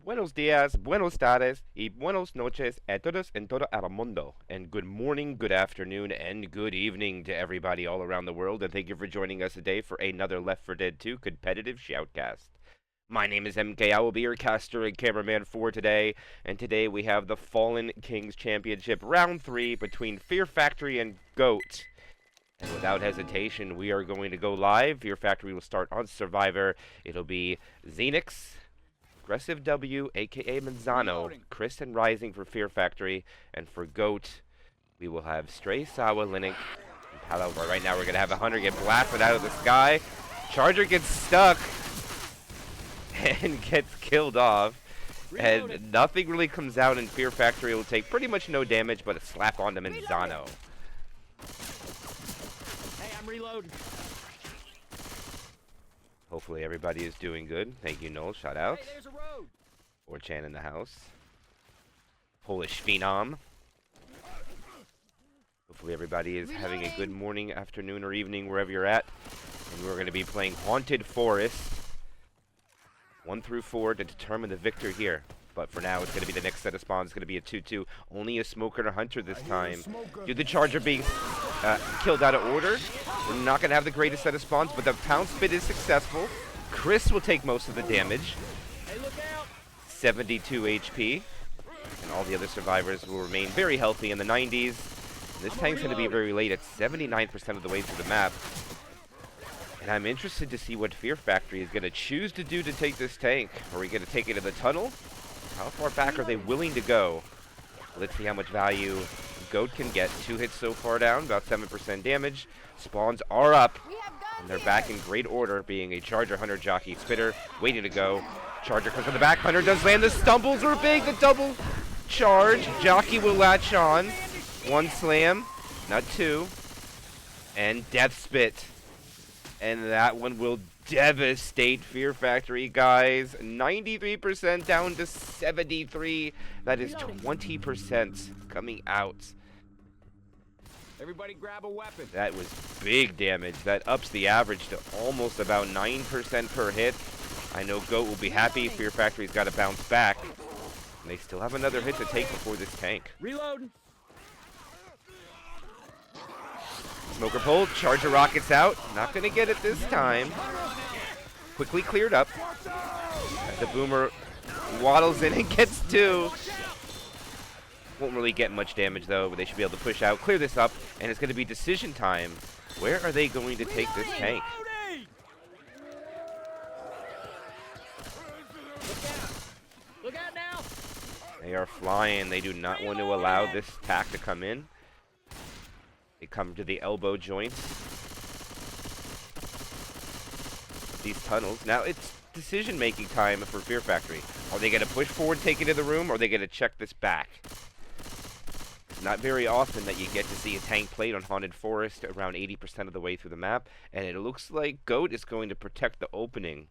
Buenos días, buenos tardes, y buenos noches a todos en todo el mundo. And good morning, good afternoon, and good evening to everybody all around the world. And thank you for joining us today for another Left 4 Dead 2 competitive shoutcast. My name is MK. I will be your caster and cameraman for today. And today we have the Fallen Kings Championship Round 3 between Fear Factory and GOAT. And without hesitation, we are going to go live. Fear Factory will start on Survivor. It'll be Xenix, Aggressive W, aka Manzano, Chris and Rising for Fear Factory, and for GOAT, we will have Stray, Sawa, Linux, and Palo. Right now we're going to have a Hunter get blasted out of the sky. Charger gets stuck and gets killed off. And nothing really comes out, and Fear Factory will take pretty much no damage, but a slap onto Manzano. Hey, I'm reloading. Hopefully everybody is doing good. Thank you, Noel. Shout out. Hey, there's a road. Or Chan in the house. Polish Phenom. Hopefully everybody is having a good morning, afternoon, or evening wherever you're at. And we're going to be playing Haunted Forest 1 through 4 to determine the victor here. But for now, it's going to be the next set of spawns. It's going to be a 2-2. Only a Smoker and a Hunter this time. Due to the Charger being killed out of order, we're not going to have the greatest set of spawns, but the Pound Spit is successful. Chris will take most of the damage. Hey, look out. 72 HP. And all the other survivors will remain very healthy in the 90s. And this tank's going to be very late at 79% of the way through the map. And I'm interested to see what Fear Factory is going to choose to do to take this tank. Are we going to take it to the tunnel? How far back are they willing to go? Let's see how much value GOAT can get. 2 hits so far down, about 7% damage. Spawns are up, and they're back in great order, being a Charger, Hunter, Jockey, Spitter, waiting to go. Charger comes from the back. Hunter does land. The stumbles are big. The double charge. Jockey will latch on. 1 slam, not 2. And Death Spit. And that one will devastate Fear Factory, guys. 93% down to 73. That is 20% coming out. Everybody grab a weapon. That was big damage. That ups the average to almost about 9% per hit. I know GOAT will be happy. Fear Factory's got to bounce back. And they still have another hit to take before this tank. Reloading. Smoker pulled, Charger rockets out. Not going to get it this time. Quickly cleared up. As the Boomer waddles in and gets 2. Won't really get much damage though, but they should be able to push out, clear this up, and it's going to be decision time. Where are they going to take this tank? Look out now. They are flying. They do not want to allow this attack to come in. They come to the elbow joints. These tunnels. Now it's decision-making time for Fear Factory. Are they going to push forward, take it to the room, or are they going to check this back? It's not very often that you get to see a tank played on Haunted Forest around 80% of the way through the map, and it looks like GOAT is going to protect the opening.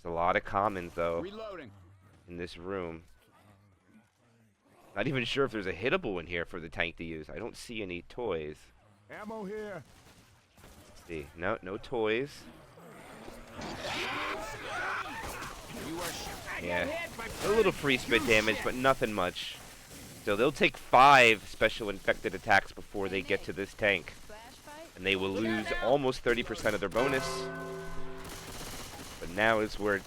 There's a lot of commons, though, Reloading. in this room. Not even sure if there's a hittable in here for the tank to use. I don't see any toys. Ammo here. Let's see. No, no toys. Yeah. A little free spit damage, but nothing much. So they'll take 5 special infected attacks before they get to this tank. And they will lose almost 30% of their bonus. But now is where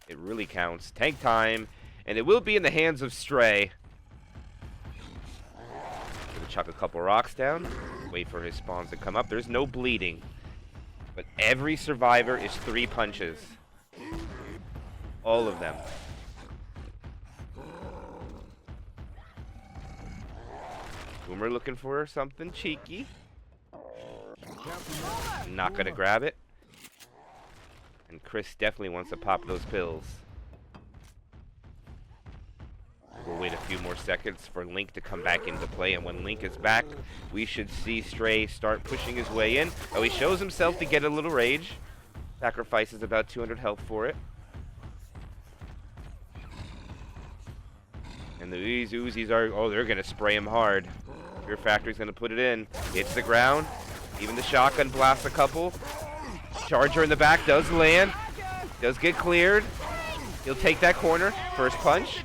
it really counts. Tank time. And it will be in the hands of Stray. Gonna chuck a couple rocks down. Wait for his spawns to come up. There's no bleeding. But every survivor is 3 punches. All of them. Boomer looking for something cheeky. Not gonna grab it. And Chris definitely wants to pop those pills. We'll wait a few more seconds for Link to come back into play, and when Link is back, we should see Stray start pushing his way in. Oh, he shows himself to get a little rage. Sacrifices about 200 health for it. And these Uzis are, oh, they're going to spray him hard. Fear Factory's going to put it in. Hits the ground. Even the shotgun blasts a couple. Charger in the back does land. Does get cleared. He'll take that corner. First punch.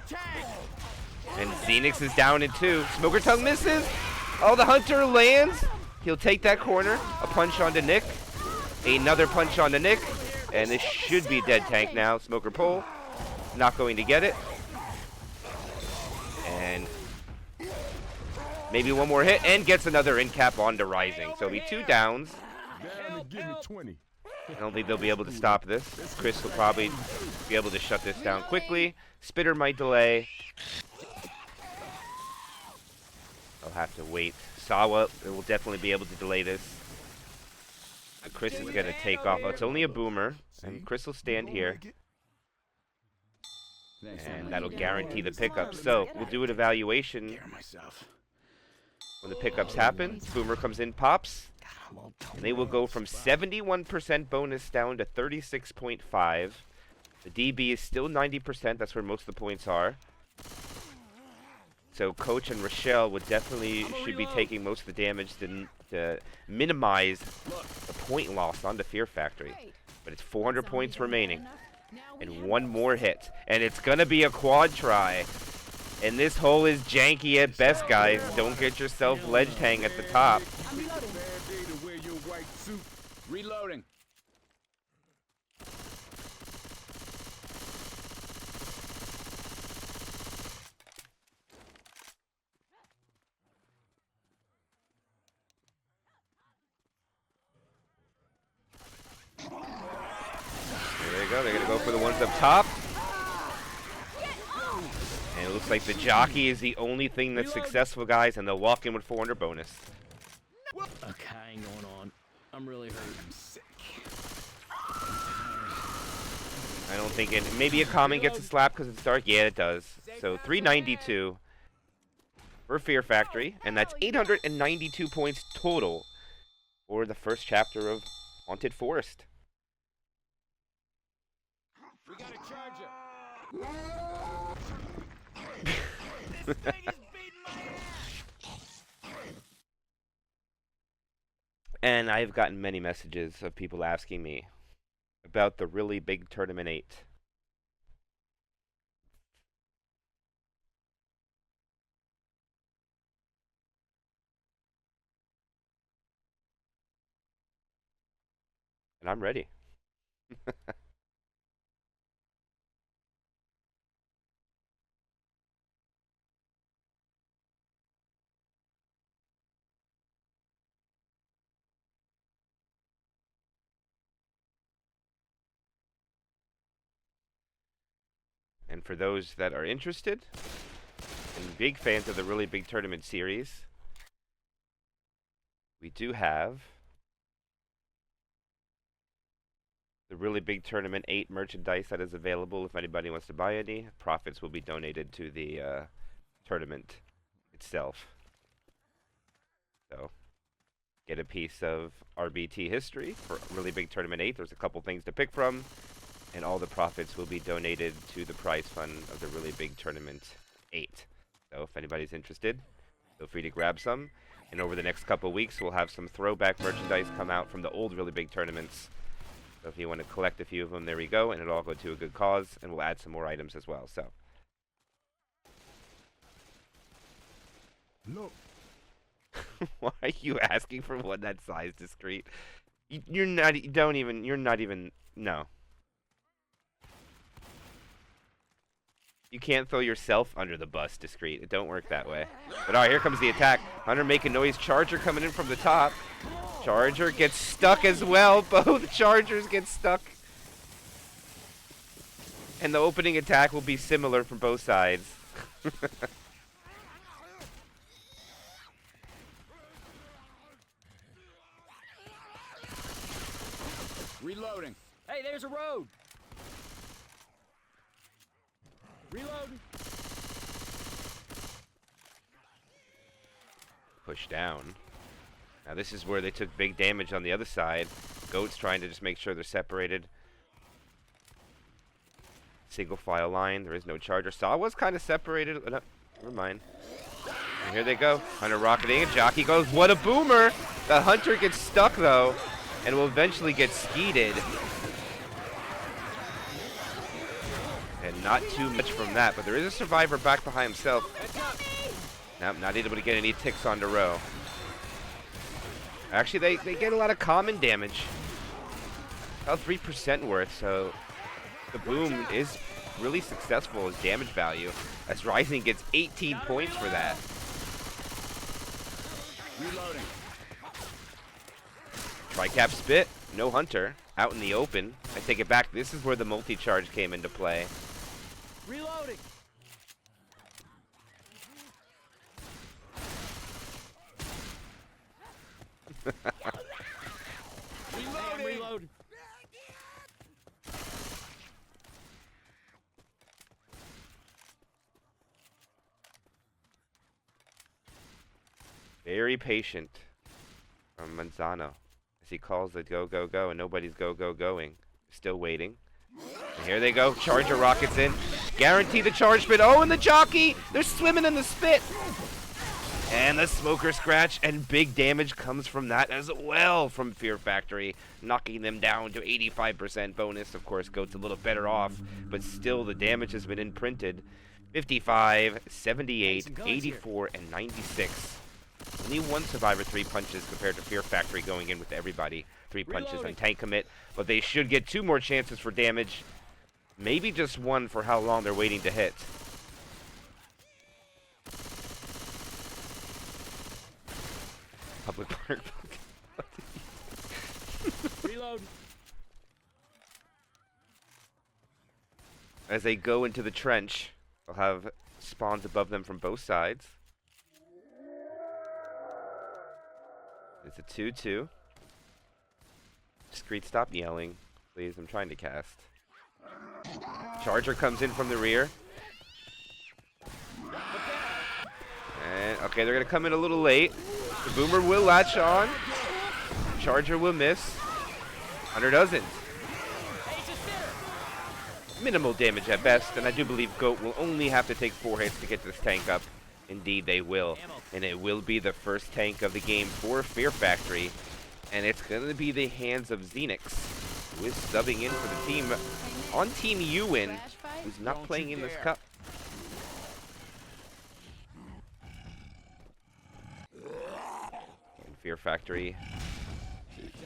And Xenix is down in 2. Smoker Tongue misses. Oh, the Hunter lands. He'll take that corner. A punch onto Nick. Another punch onto Nick. And this should be dead tank now. Smoker pull. Not going to get it. And maybe one more hit. And gets another in cap onto Rising. So it'll be 2 downs. Down and give me 20. I don't think they'll be able to stop this. Chris will probably be able to shut this down quickly. Spitter might delay. I'll have to wait. Sawa will definitely be able to delay this. Chris is going to take off. Oh, it's only a boomer. And Chris will stand here. And that'll guarantee the pickup. So we'll do an evaluation. When the pickups happen, boomer comes in, pops. And they will go from 71% bonus down to 36.5. The DB is still 90%. That's where most of the points are. So Coach and Rochelle would definitely should be taking most of the damage to minimize the point loss on the Fear Factory. But it's 400 points remaining. And one more hit. And it's going to be a quad try. And this hole is janky at best, guys. Don't get yourself ledge hang at the top. Reloading. There they go. They're going to go for the ones up top. And it looks like the jockey is the only thing that's successful, guys. And they'll walk in with 400 bonus. Okay, hang on. I'm really hurt. I'm sick. I don't think it. Maybe a comment gets a slap because it's dark. Yeah, it does. So 392 for Fear Factory, and that's 892 points total for the first chapter of Haunted Forest. We got a charger. And I've gotten many messages of people asking me about the really big Tournament 8. And I'm ready. And for those that are interested and big fans of the Really Big Tournament series, we do have the Really Big Tournament 8 merchandise that is available if anybody wants to buy any. Profits will be donated to the tournament itself. So, get a piece of RBT history for Really Big Tournament 8. There's a couple things to pick from. And all the profits will be donated to the prize fund of the Really Big Tournament 8. So if anybody's interested, feel free to grab some. And over the next couple of weeks, we'll have some throwback merchandise come out from the old Really Big Tournaments. So if you want to collect a few of them, there we go. And it'll all go to a good cause. And we'll add some more items as well. So. Look. Why are you asking for one that size, Discreet? You're not even, no. You can't throw yourself under the bus, Discreet. It don't work that way. But all right, here comes the attack. Hunter making noise. Charger coming in from the top. Charger gets stuck as well. Both Chargers get stuck. And the opening attack will be similar from both sides. Reloading. Hey, there's a road. Reloading. Push down. Now this is where they took big damage on the other side. Goat's trying to just make sure they're separated. Single file line. There is no charger. Saw was kind of separated. No, never mind. And here they go. Hunter rocketing. And Jockey goes. What a boomer! The Hunter gets stuck though, and will eventually get skeeted. And not too much from that, but there is a survivor back behind himself. Nope, not able to get any ticks on the row. Actually, they get a lot of common damage. About 3% worth, so the boom is really successful as damage value. As Rising gets 18 points for that. Reloading. Tricap spit, no hunter, out in the open. I take it back, this is where the multi-charge came into play. Reloading. Reload. Very patient from Manzano as he calls the go, go, go, and nobody's go, go, going. Still waiting. And here they go. Charger rockets in. Guarantee the charge spit. Oh, and the jockey! They're swimming in the spit! And the smoker scratch, and big damage comes from that as well from Fear Factory, knocking them down to 85% bonus. Of course, Goat's a little better off, but still the damage has been imprinted. 55, 78, 84, and 96. Only one survivor 3 punches compared to Fear Factory going in with everybody 3 punches on tank commit, but they should get 2 more chances for damage. Maybe just 1 for how long they're waiting to hit. Public park. Reload. As they go into the trench, they'll have spawns above them from both sides. It's a 2-2. Discreet, stop yelling. Please, I'm trying to cast. Charger comes in from the rear. And, okay, they're going to come in a little late. The Boomer will latch on. Charger will miss. Hunter doesn't. Minimal damage at best, and I do believe Goat will only have to take 4 hits to get this tank up. Indeed, they will. And it will be the first tank of the game for Fear Factory. And it's going to be the hands of Xenix, who is subbing in for the team on Team Uwin, who's not playing in this cup. And Fear Factory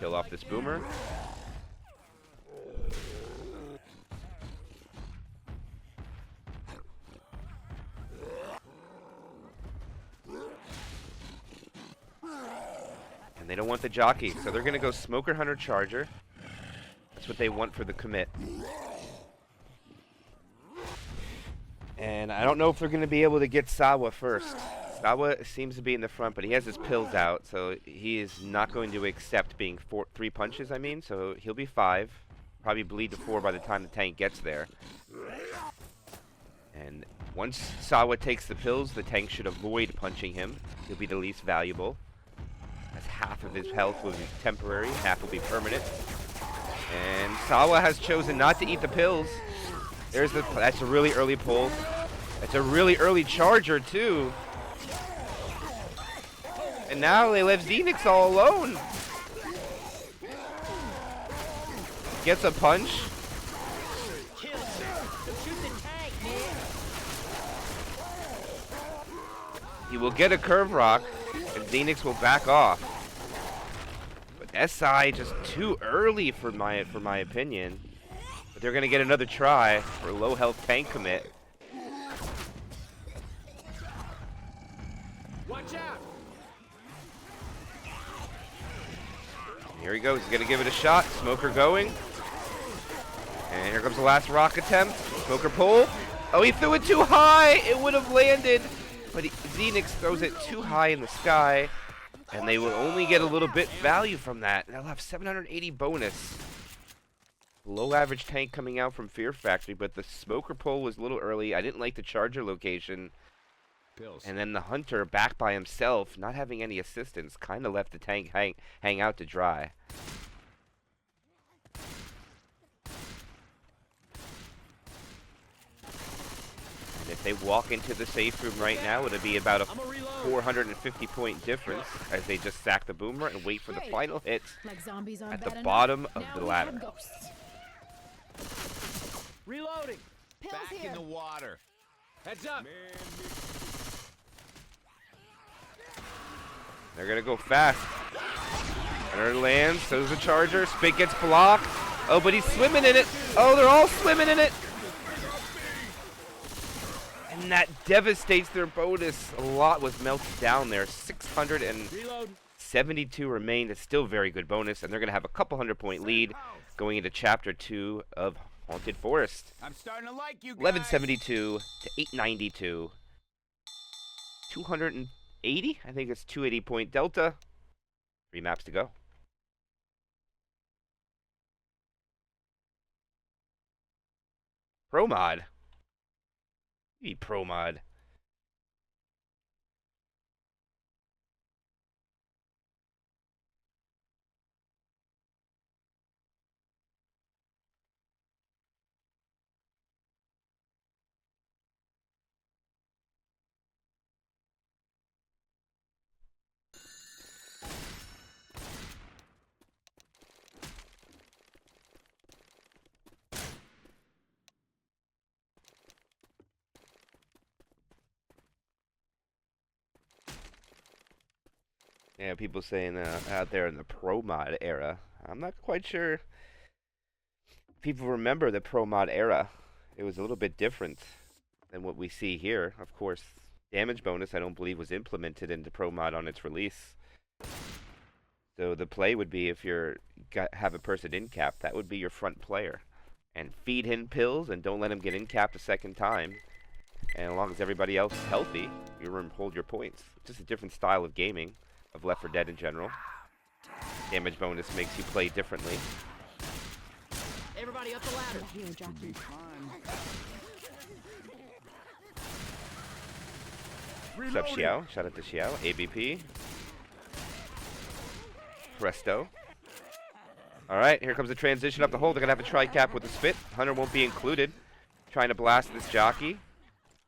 kill off this Boomer. And they don't want the jockey, so they're going to go Smoker, Hunter, Charger. That's what they want for the commit. And I don't know if they're going to be able to get Sawa first. Sawa seems to be in the front, but he has his pills out, so he is not going to accept being 3 punches, so he'll be 5. Probably bleed to 4 by the time the tank gets there. And once Sawa takes the pills, the tank should avoid punching him. He'll be the least valuable, as half of his health will be temporary, half will be permanent. And Sawa has chosen not to eat the pills. That's a really early pull. That's a really early charger too. And now they left Xenix all alone. Gets a punch. He will get a curve rock, and Xenix will back off. But SI just too early for my opinion. But they're gonna get another try for a low health tank commit. Watch out. And here he goes. He's gonna give it a shot. Smoker going. And here comes the last rock attempt. Smoker pull. Oh, he threw it too high. It would have landed. But Xenix throws it too high in the sky, and they will only get a little bit value from that. They'll have 780 bonus. Low average tank coming out from Fear Factory, but the Smoker pull was a little early. I didn't like the Charger location. Pills. And then the Hunter back by himself, not having any assistance, kind of left the tank hang out to dry. And if they walk into the safe room right now, it'll be about a 450 point difference as they just sack the Boomer and wait for the final hit at the bottom of the ladder. Reloading. pills Back here. in the water. Heads up. They're gonna go fast. Hunter lands, so's the Charger. Spit gets blocked. Oh, but he's swimming in it. Oh, they're all swimming in it. And that devastates their bonus. A lot was melted down there. 672 remained. It's still very good bonus, and they're gonna have a couple 100-point lead going into Chapter 2 of Haunted Forest. I'm starting to like you guys. 1172 to 892. 280? I think it's 280 point delta. 3 maps to go. Pro mod. Pro mod. Yeah, people saying out there in the pro mod era. I'm not quite sure people remember the pro mod era. It was a little bit different than what we see here. Of course, damage bonus I don't believe was implemented into pro mod on its release. So the play would be if have a person in cap, that would be your front player. And feed him pills and don't let him get in capped a second time. And as long as everybody else is healthy, you hold your points. Just a different style of gaming of Left 4 Dead in general. Damage bonus makes you play differently. Everybody up the ladder. Here, Jockey. What's up, Xiao? Shout out to Xiao. ABP. Presto. Alright, here comes the transition up the hole. They're going to have a tri-cap with the spit. Hunter won't be included. Trying to blast this jockey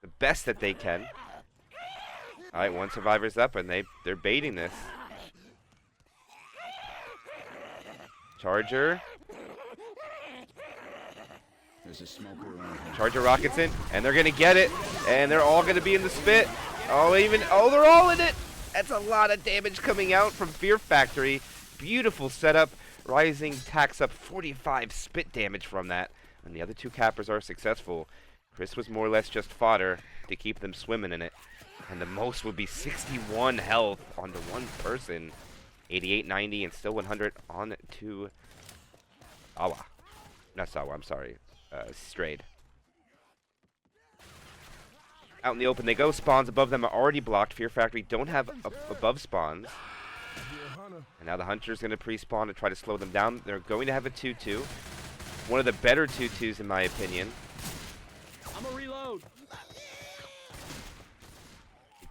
the best that they can. Alright, one survivor's up, and they're baiting this. Charger. There's a smoker around here. Charger rockets in, and they're going to get it. And they're all going to be in the spit. Oh, they're all in it. That's a lot of damage coming out from Fear Factory. Beautiful setup. Rising tacks up 45 spit damage from that. And the other two cappers are successful. Chris was more or less just fodder to keep them swimming in it. And the most would be 61 health onto one person. 88, 90, and still 100 on to Sawa. Not Sawa, I'm sorry. Strayed. Out in the open they go. Spawns above them are already blocked. Fear Factory don't have above spawns. And now the Hunter's going to pre-spawn to try to slow them down. They're going to have a 2-2. One of the better 2-2s in my opinion. I'm gonna reload.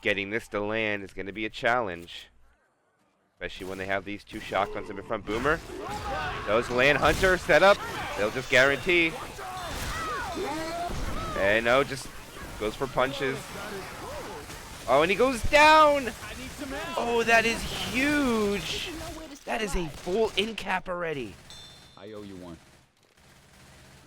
Getting this to land is going to be a challenge. Especially when they have these two shotguns in front. Boomer. Those land. Hunter set up. They'll just guarantee. And no, just goes for punches. Oh, and he goes down. Oh, that is huge. That is a full in cap already. I owe you one.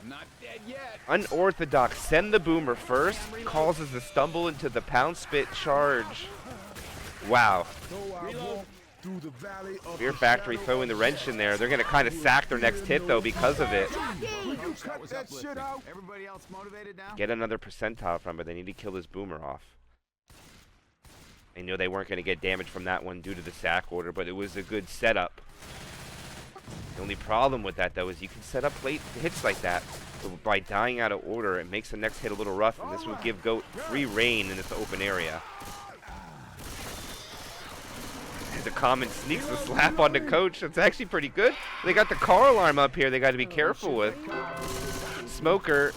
I'm not dead yet. Unorthodox. Send the Boomer first. Causes the stumble into the pound spit charge. Wow. Fear Factory throwing the wrench in there. They're going to kind of sack their next hit, though, because of it. Everybody else motivated now? Get another percentile from it. They need to kill this Boomer off. I know they weren't going to get damage from that one due to the sack order, but it was a good setup. The only problem with that, though, is you can set up late hits like that. But by dying out of order, it makes the next hit a little rough, and this will give Goat free reign in this open area. The comment sneaks the slap onto Coach. That's actually pretty good. They got the car alarm up here they got to be careful with. Smoker,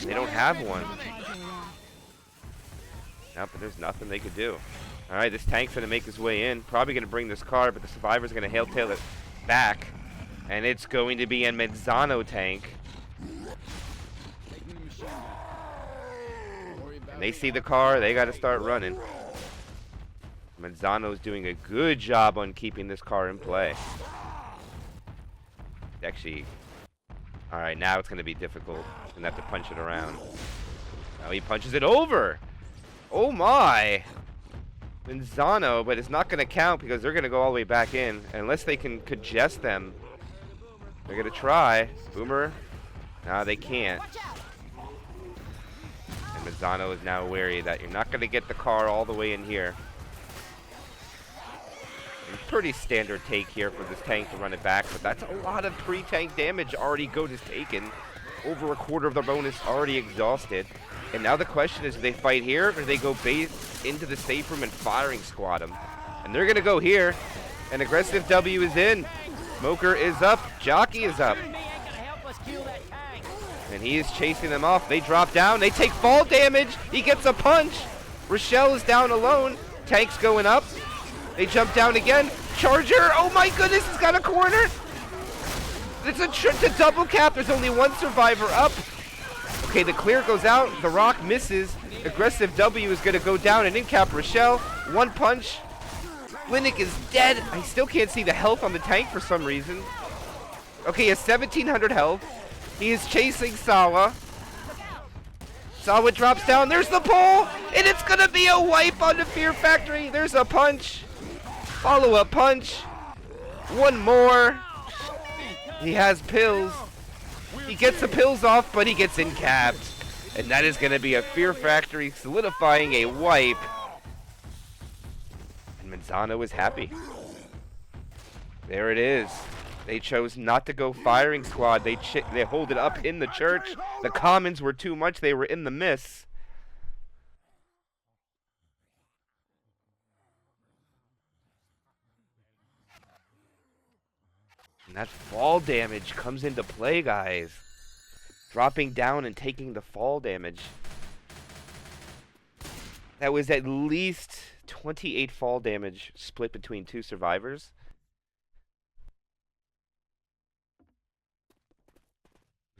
they don't have one. No, but there's nothing they could do. All right, this tank's going to make his way in. Probably going to bring this car, but the Survivor's going to hail-tail it back. And it's going to be a Mezzano tank. And they see the car. They got to start running. Mezzano's doing a good job on keeping this car in play. Actually, Alright, now it's going to be difficult. He's going to have to punch it around. Now he punches it over! Oh my! Manzano, but it's not going to count because they're going to go all the way back in. Unless they can congest them. They're going to try. Boomer. No, they can't. And Manzano is now wary that you're not going to get the car all the way in here. Pretty standard take here for this tank to run it back, but that's a lot of pre-tank damage already Goat has taken. Over a quarter of their bonus already exhausted. And now the question is, do they fight here or do they go base into the safe room and firing squad him? And they're going to go here. An aggressive W is in. Smoker is up. Jockey is up. And he is chasing them off. They drop down. They take fall damage. He gets a punch. Rochelle is down alone. Tank's going up. They jump down again. Charger! Oh my goodness, he's got a corner! It's a double cap. There's only one survivor up. Okay, the clear goes out. The rock misses. Aggressive W is going to go down and in-cap Rochelle. One punch. Linux is dead. I still can't see the health on the tank for some reason. Okay, he has 1,700 health. He is chasing Sawa. Sawa drops down. There's the pole! And it's going to be a wipe on the Fear Factory. There's a punch. Follow-up punch. One more. He has pills. He gets the pills off, but he gets in-capped. And that is going to be a Fear Factory solidifying a wipe. And Manzano is happy. There it is. They chose not to go firing squad. They hold it up in the church. The commons were too much. They were in the miss. And that fall damage comes into play, guys. Dropping down and taking the fall damage. That was at least 28 fall damage split between two survivors.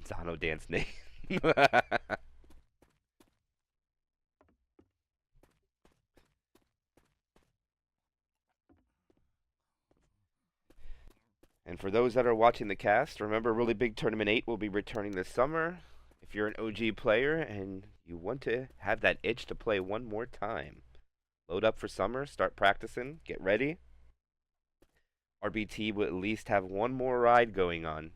Zano dance name. And for those that are watching the cast, remember Really Big Tournament 8 will be returning this summer. If you're an OG player and you want to have that itch to play one more time, load up for summer, start practicing, get ready. RBT will at least have one more ride going on.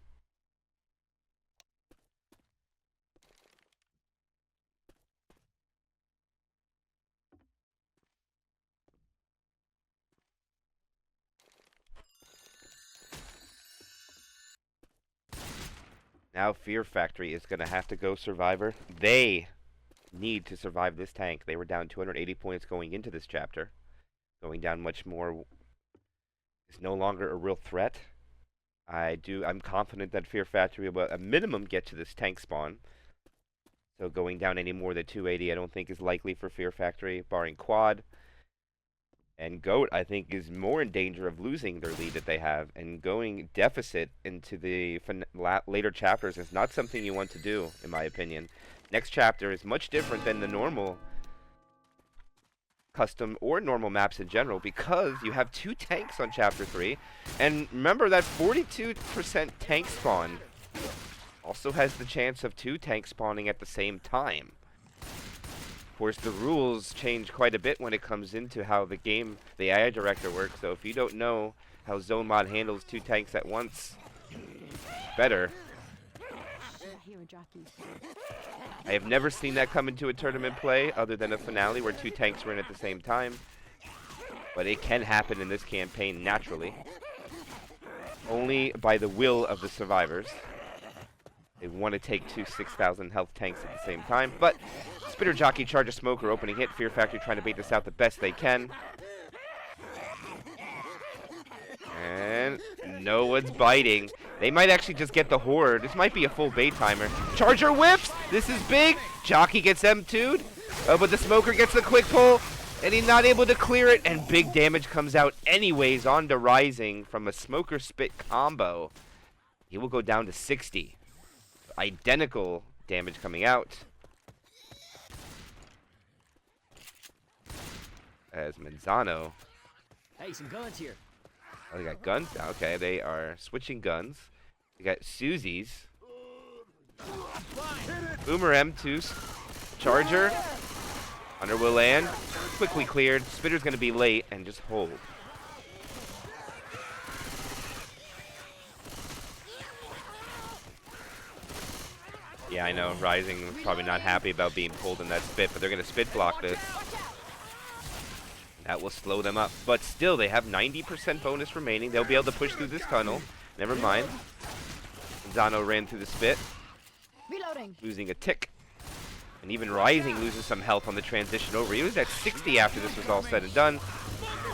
Now Fear Factory is going to have to go Survivor. They need to survive this tank. They were down 280 points going into this chapter. Going down much more is no longer a real threat. I'm confident that Fear Factory will at minimum get to this tank spawn. So going down any more than 280 I don't think is likely for Fear Factory, barring Quad. And Goat, I think, is more in danger of losing their lead that they have. And going deficit into the later chapters is not something you want to do, in my opinion. Next chapter is much different than the normal custom or normal maps in general because you have two tanks on Chapter 3. And remember that 42% tank spawn also has the chance of two tanks spawning at the same time. Of course, the rules change quite a bit when it comes into how the AI director works. So if you don't know how Zone Mod handles two tanks at once, better. I have never seen that come into a tournament play other than a finale where two tanks were in at the same time. But it can happen in this campaign naturally. Only by the will of the survivors. They want to take two 6,000 health tanks at the same time. But Spitter Jockey, Charger, Smoker, opening hit. Fear Factory trying to bait this out the best they can. And no one's biting. They might actually just get the Horde. This might be a full bait timer. Charger whips! This is big! Jockey gets M2'd. But the Smoker gets the quick pull. And he's not able to clear it. And big damage comes out anyways onto Rising from a Smoker Spit combo. He will go down to 60. Identical damage coming out. As Manzano. Hey, some guns here. Oh, they got guns? Okay, they are switching guns. They got Susie's. Boomer M2 Charger. Hunter will land. Quickly cleared. Spitter's going to be late and just hold. Yeah, I know. Rising is probably not happy about being pulled in that spit, but they're going to spit block this. That will slow them up. But still, they have 90% bonus remaining. They'll be able to push through this tunnel. Never mind. Zano ran through the spit. Reloading. Losing a tick. And even Rising loses some health on the transition over. He was at 60 after this was all said and done.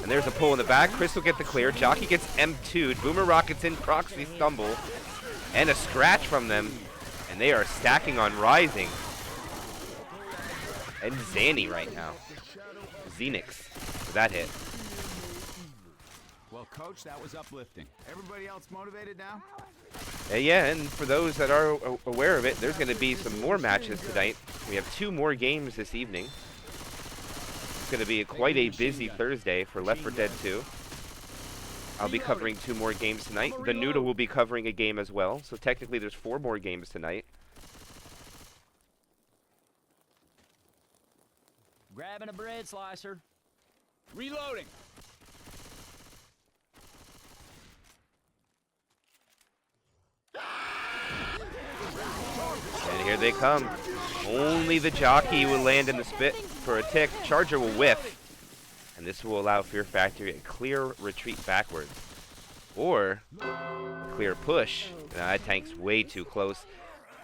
And there's a pull in the back. Chris will get the clear. Jockey gets M2'd. Boomer rockets in. Proxy stumble. And a scratch from them. And they are stacking on Rising. And Zanny right now. Xenix for that hit. Well, Coach, that was uplifting. Everybody else motivated now? Yeah, and for those that are aware of it, there's going to be some more matches tonight. We have 2 more games this evening. It's going to be quite a busy Thursday for Left 4 Dead 2. I'll be covering 2 more games tonight. The Noodle will be covering a game as well, so technically there's 4 more games tonight. Grabbing a bread slicer. Reloading. And here they come. Only the Jockey will land in the spit for a tick. Charger will whiff. And this will allow Fear Factory a clear retreat backwards. Or clear push. That tank's way too close.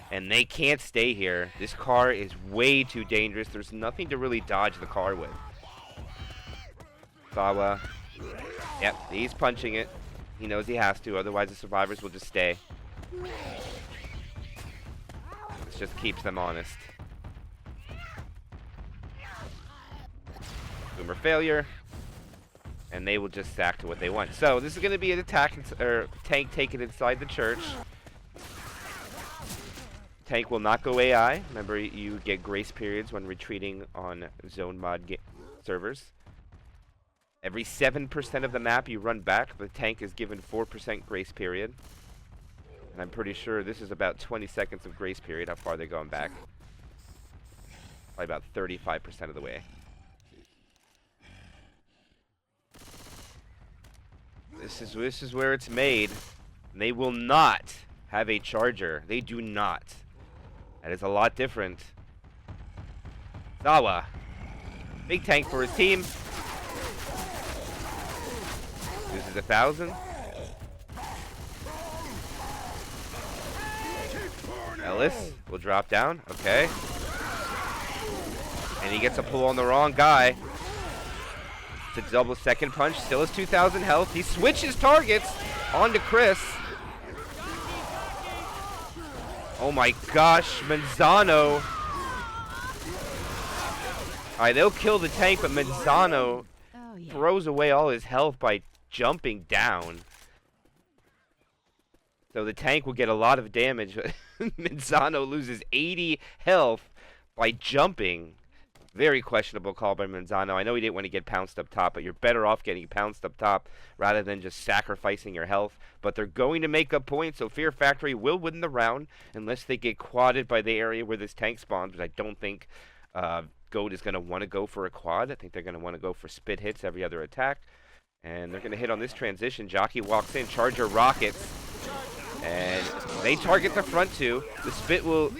And they can't stay here. This car is way too dangerous. There's nothing to really dodge the car with. Sawa. Yep, he's punching it. He knows he has to, otherwise the survivors will just stay. This just keeps them honest. Boomer failure. And they will just stack to what they want. So this is going to be an attack or tank taken inside the church. Tank will not go AI. Remember, you get grace periods when retreating on zone mod servers. Every 7% of the map you run back, the tank is given 4% grace period. And I'm pretty sure this is about 20 seconds of grace period, how far they're going back. Probably about 35% of the way. This is where it's made. And they will not have a charger. They do not. That is a lot different. Sawa. Big tank for his team. This is 1,000. Ellis will drop down. Okay. And he gets a pull on the wrong guy. It's a double second punch. Still has 2,000 health. He switches targets onto Chris. Oh my gosh, Manzano. Alright, they'll kill the tank, but Manzano throws away all his health by jumping down. So the tank will get a lot of damage. Manzano loses 80 health by jumping. Very questionable call by Manzano. I know he didn't want to get pounced up top, but you're better off getting pounced up top rather than just sacrificing your health. But they're going to make up points, so Fear Factory will win the round unless they get quadded by the area where this tank spawns, which I don't think Goat is going to want to go for a quad. I think they're going to want to go for spit hits every other attack. And they're going to hit on this transition. Jockey walks in, Charger rockets. And they target the front two. The spit will...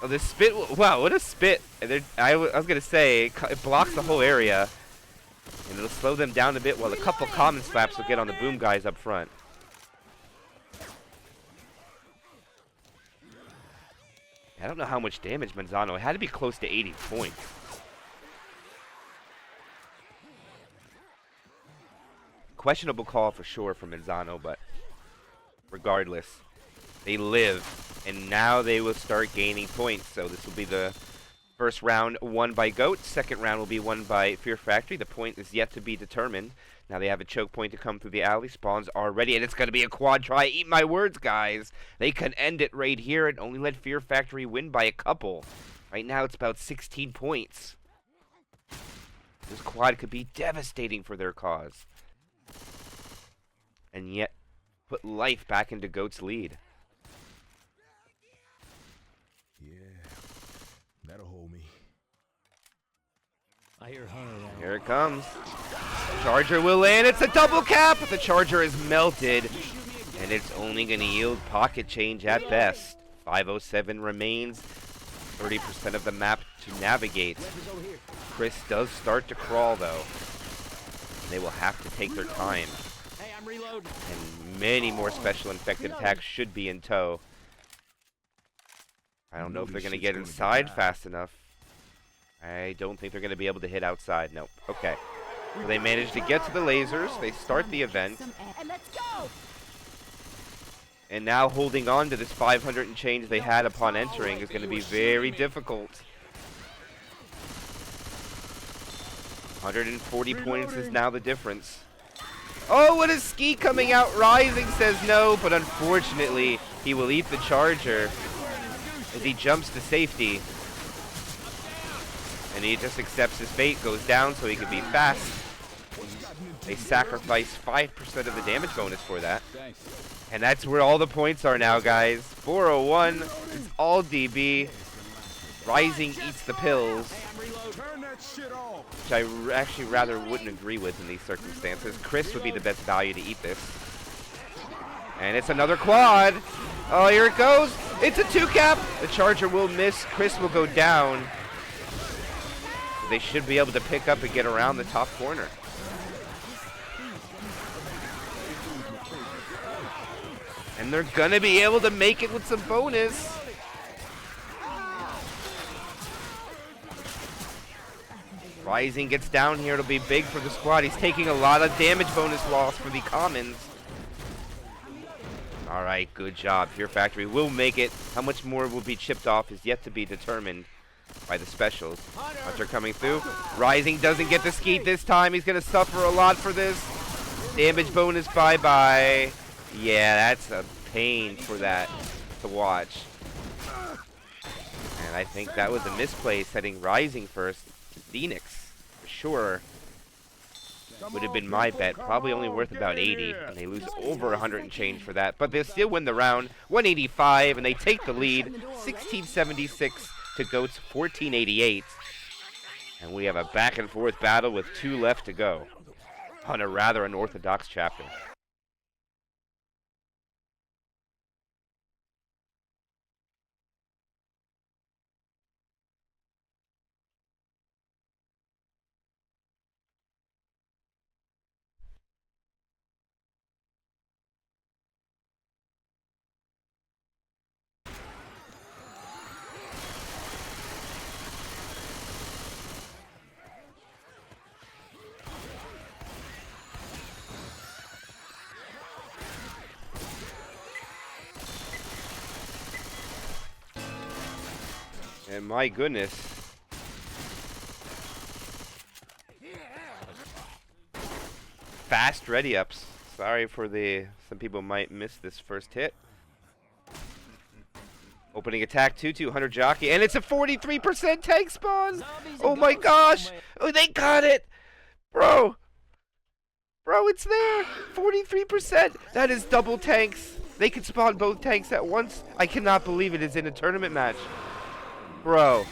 Oh, the spit will... Wow, what a spit. I was going to say, it blocks the whole area. And it'll slow them down a bit while a couple common slaps will get on the boom guys up front. I don't know how much damage Manzano. It had to be close to 80 points. Questionable call for sure from Manzano, but regardless, they live, and now they will start gaining points. So this will be the first round won by Goat. Second round will be won by Fear Factory. The point is yet to be determined. Now they have a choke point to come through the alley. Spawns are ready, and it's going to be a quad try. Eat my words, guys. They can end it right here and only let Fear Factory win by a couple. Right now it's about 16 points. This quad could be devastating for their cause. And yet put life back into Goat's lead. hear Hunter around. Here it comes. Charger will land. It's a double cap. The Charger is melted. And it's only going to yield pocket change at best. 507 remains. 30% of the map to navigate. Chris does start to crawl, though. They will have to take their time. Hey, I'm reloading. And many more special infected attacks should be in tow. I don't know if they're going to get inside fast enough. I don't think they're going to be able to hit outside. Nope. Okay. So they managed to get to the lasers. They start the event. And let's go. And now holding on to this 500 and change they had upon entering is going to be very difficult. 140 points is now the difference. Oh, what is Ski coming out? Rising says no, but unfortunately, he will eat the Charger as he jumps to safety. And he just accepts his fate, goes down so he can be fast. They sacrifice 5% of the damage bonus for that. And that's where all the points are now, guys. 401 is all DB. Rising eats the pills, which I actually rather wouldn't agree with in these circumstances. Chris would be the best value to eat this. And it's another quad. Oh, here it goes. It's a 2-cap. The Charger will miss. Chris will go down. They should be able to pick up and get around the top corner. And they're gonna be able to make it with some bonus. Rising gets down here. It'll be big for the squad. He's taking a lot of damage bonus loss for the commons. All right, good job. Fear Factory will make it. How much more will be chipped off is yet to be determined by the specials. Hunter coming through. Rising doesn't get the skeet this time. He's gonna suffer a lot for this. Damage bonus, bye-bye. Yeah, that's a pain for that to watch. And I think that was a misplay, setting Rising first. Phoenix, for sure, would have been my bet. Probably only worth about 80, and they lose over 100 and change for that. But they'll still win the round, 185, and they take the lead, 1676 to Goats, 1488. And we have a back-and-forth battle with 2 left to go on a rather unorthodox chapter. And my goodness. Fast ready ups. Sorry for some people might miss this first hit. Opening attack 2-2, Hunter Jockey, and it's a 43% tank spawn! Oh my gosh! Oh, they got it! Bro! Bro, it's there! 43%! That is double tanks. They can spawn both tanks at once. I cannot believe it is in a tournament match. Bro.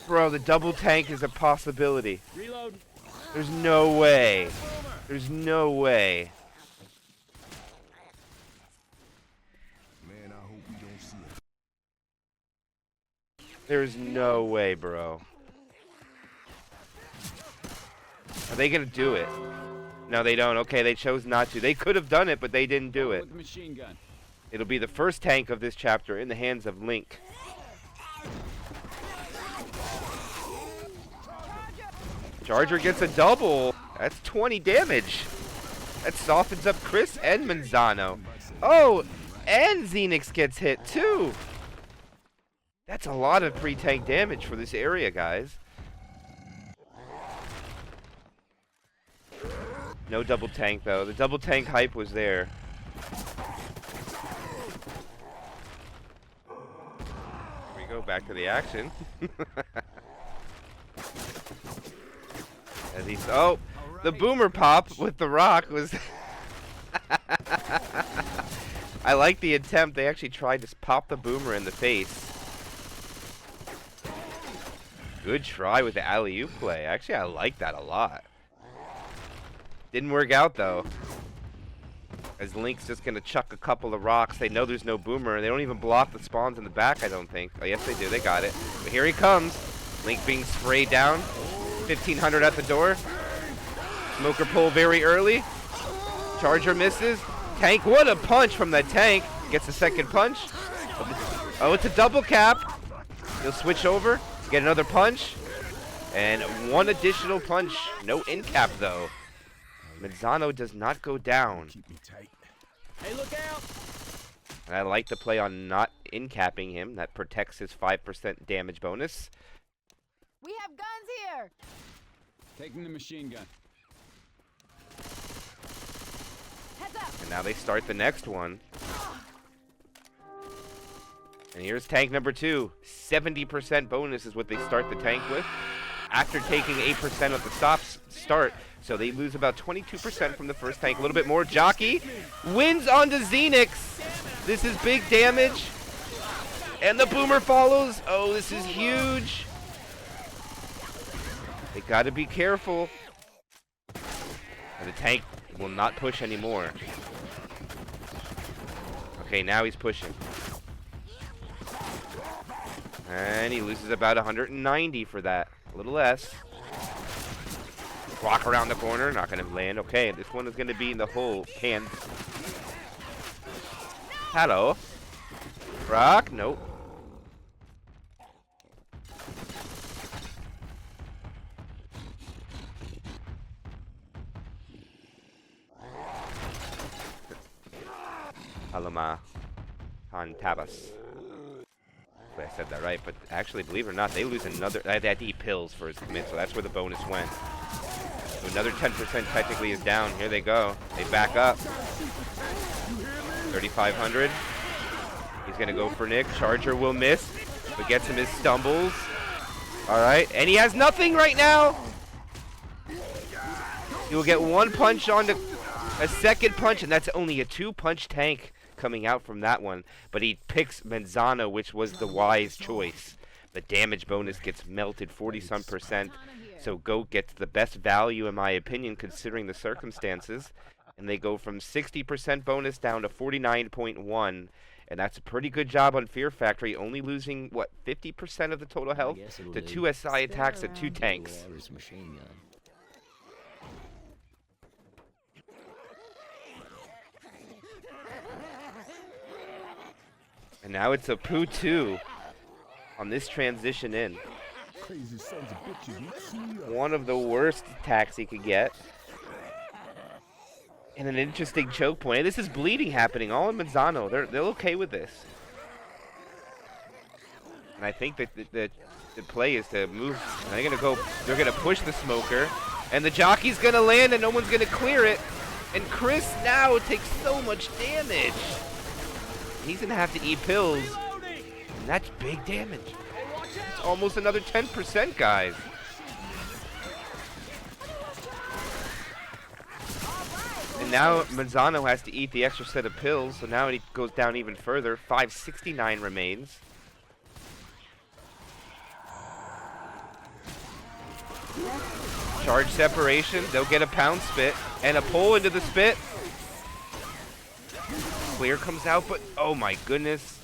Bro, the double tank is a possibility. Reload. There's no way. There's no way. Man, I hope we don't see it. There's no way, bro. Are they gonna do it? No, they don't. Okay, they chose not to. They could have done it, but they didn't do it. With the machine gun. It'll be the first tank of this chapter in the hands of Link. Charger gets a double. That's 20 damage. That softens up Chris and Manzano. Oh, and Xenix gets hit too. That's a lot of pre-tank damage for this area, guys. No double tank though. The double tank hype was there. Here we go, back to the action. As he's, oh, the boomer pop with the rock was. I like the attempt. They actually tried to pop the boomer in the face. Good try with the alley-oop play. Actually, I like that a lot. Didn't work out, though. As Link's just going to chuck a couple of rocks. They know there's no boomer. They don't even block the spawns in the back, I don't think. Oh, yes, they do. They got it. But here he comes. Link being sprayed down. 1,500 at the door. Smoker pull very early. Charger misses. Tank, what a punch from that tank. Gets a second punch. Oh, it's a double cap. He'll switch over. Get another punch. And one additional punch. No in cap, though. Manzano does not go down. Keep me tight. Hey, look out! And I like the play on not in capping him. That protects his 5% damage bonus. We have guns here. Taking the machine gun. Heads up. And now they start the next one. And here's tank number 2. 70% bonus is what they start the tank with. After taking 8% of the start. So they lose about 22% from the first tank. A little bit more. Jockey wins onto Xenix. This is big damage. And the boomer follows. Oh, this is huge. They got to be careful. And the tank will not push anymore. Okay, now he's pushing. And he loses about 190 for that. A little less. Rock around the corner. Not going to land. Okay, this one is going to be in the hole. Hand. Hello. Rock. Nope. Alama. Tabas. I said that right, but actually, believe it or not, they lose another. They had to eat pills for his commit, so that's where the bonus went. So another 10% technically is down. Here they go. They back up. 3,500. He's going to go for Nick. Charger will miss, but gets him his stumbles. All right, and he has nothing right now. He will get one punch onto a second punch, and that's only a 2-punch tank coming out from that one, but he picks Manzano, which was the wise choice. The damage bonus gets melted 40-some%, so Goat gets the best value in my opinion considering the circumstances, and they go from 60% bonus down to 49.1, and that's a pretty good job on Fear Factory, only losing, what, 50% of the total health to 2 SI attacks and 2 tanks. Machine gun. And now it's a Poo 2 on this transition in. Crazy sons of bitches. You see One of the worst attacks he could get. And an interesting choke point. This is bleeding happening all in Manzano. They're okay with this. And I think that the play is to move. They're gonna push the smoker. And the jockey's gonna land and no one's gonna clear it. And Chris now takes so much damage. He's going to have to eat pills, and that's big damage. It's almost another 10%, guys. And now Manzano has to eat the extra set of pills, so now he goes down even further. 569 remains. Charge separation. They'll get a pound spit and a pull into the spit. Clear comes out, but oh my goodness.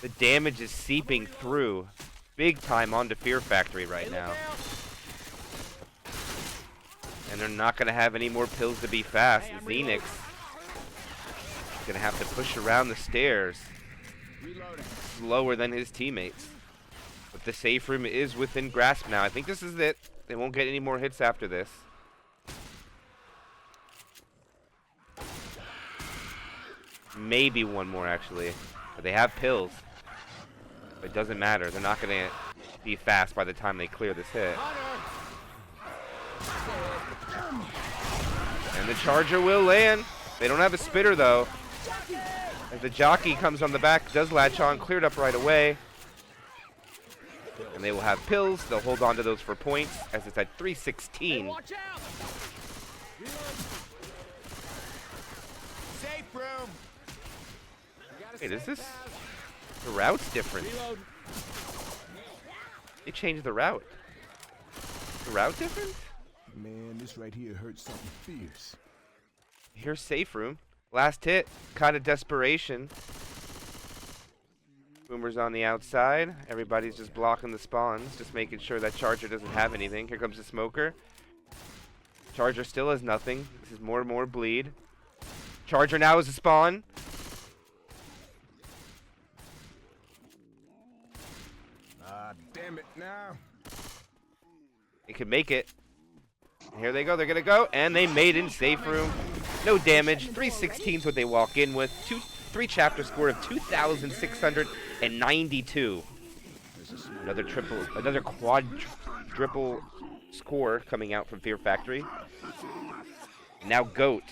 The damage is seeping through big time onto Fear Factory right now. And they're not going to have any more pills to be fast. Xenix is going to have to push around the stairs. Slower than his teammates. But the safe room is within grasp now. I think this is it. They won't get any more hits after this. Maybe one more, actually. But they have pills. But it doesn't matter. They're not going to be fast by the time they clear this hit. And the Charger will land. They don't have a spitter, though. As the jockey comes on the back, does latch on, cleared up right away. And they will have pills. They'll hold on to those for points, as it's at 316. Safe room. Wait, is this? The route's different. They changed the route. The route different? Man, this right here hurts something fierce. Here's safe room. Last hit. Kind of desperation. Boomer's on the outside. Everybody's just blocking the spawns, just making sure that Charger doesn't have anything. Here comes the smoker. Charger still has nothing. This is more and more bleed. Charger now is a spawn. Ah, damn it now. They could make it. Here they go. They're going to go. And they made in safe room. No damage. 316 is what they walk in with. 3 chapter score of 2,692. Another quadruple score coming out from Fear Factory. Now Goat.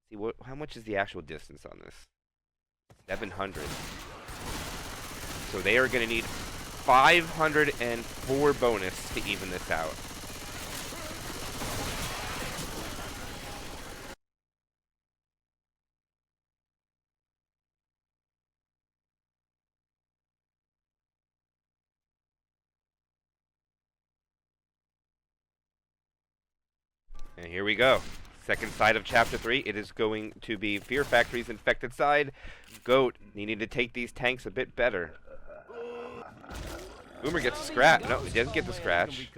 See how much is the actual distance on this? 700. So they are going to need 504 bonus to even this out. And here we go. Second side of Chapter 3. It is going to be Fear Factory's infected side. Goat needing to take these tanks a bit better. Boomer gets a scratch. No, he doesn't get the scratch.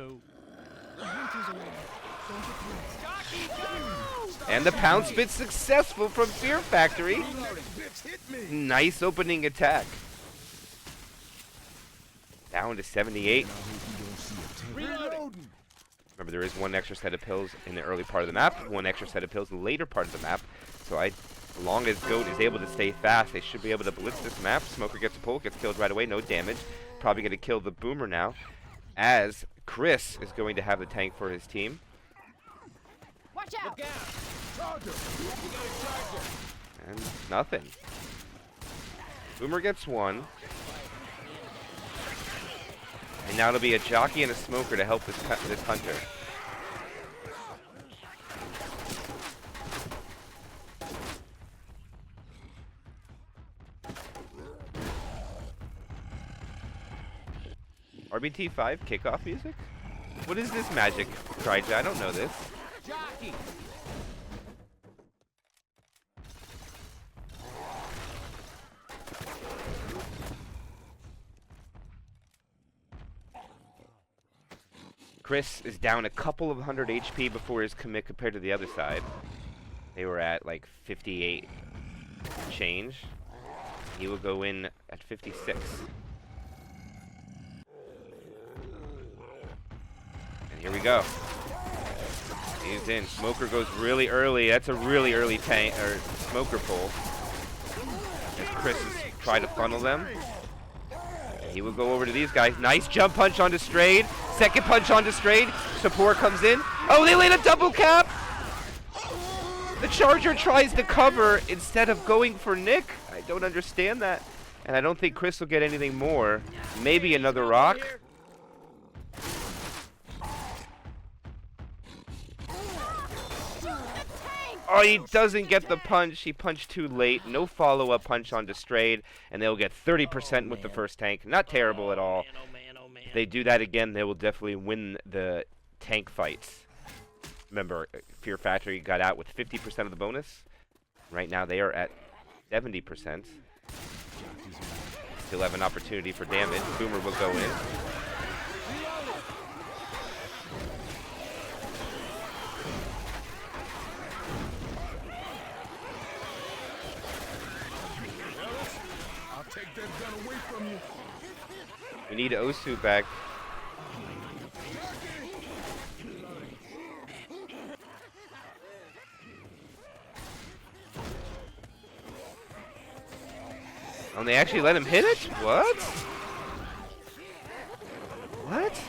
And the pound spit successful from Fear Factory. Nice opening attack. Down to 78. Remember, there is one extra set of pills in the early part of the map, one extra set of pills in the later part of the map. So as long as Goat is able to stay fast, they should be able to blitz this map. Smoker gets a pull, gets killed right away, no damage. Probably going to kill the Boomer now, as Chris is going to have the tank for his team. Watch out! And nothing. Boomer gets one. And now it'll be a jockey and a smoker to help this hunter. RBT5 kickoff music? What is this magic, Tryja? I don't know this. Jockey! Chris is down a couple of 100 HP before his commit compared to the other side. They were at like 58 change. He will go in at 56. And here we go. He's in. Smoker goes really early. That's a really early tank or smoker pull. As Chris is trying to funnel them. And he will go over to these guys. Nice jump punch onto Strayed. Second punch onto Strayed. Support comes in. Oh, they laid a double cap! The Charger tries to cover instead of going for Nick. I don't understand that. And I don't think Chris will get anything more. Maybe another rock. Oh, he doesn't get the punch. He punched too late. No follow-up punch onto Strayed. And they'll get 30% with the first tank. Not terrible at all. If they do that again, they will definitely win the tank fights. Remember, Fear Factory got out with 50% of the bonus. Right now, they are at 70%. Still have an opportunity for damage. Boomer will go in. I'll take that gun away from you. We need Osu back. Oh, and they actually let him hit it? What? What?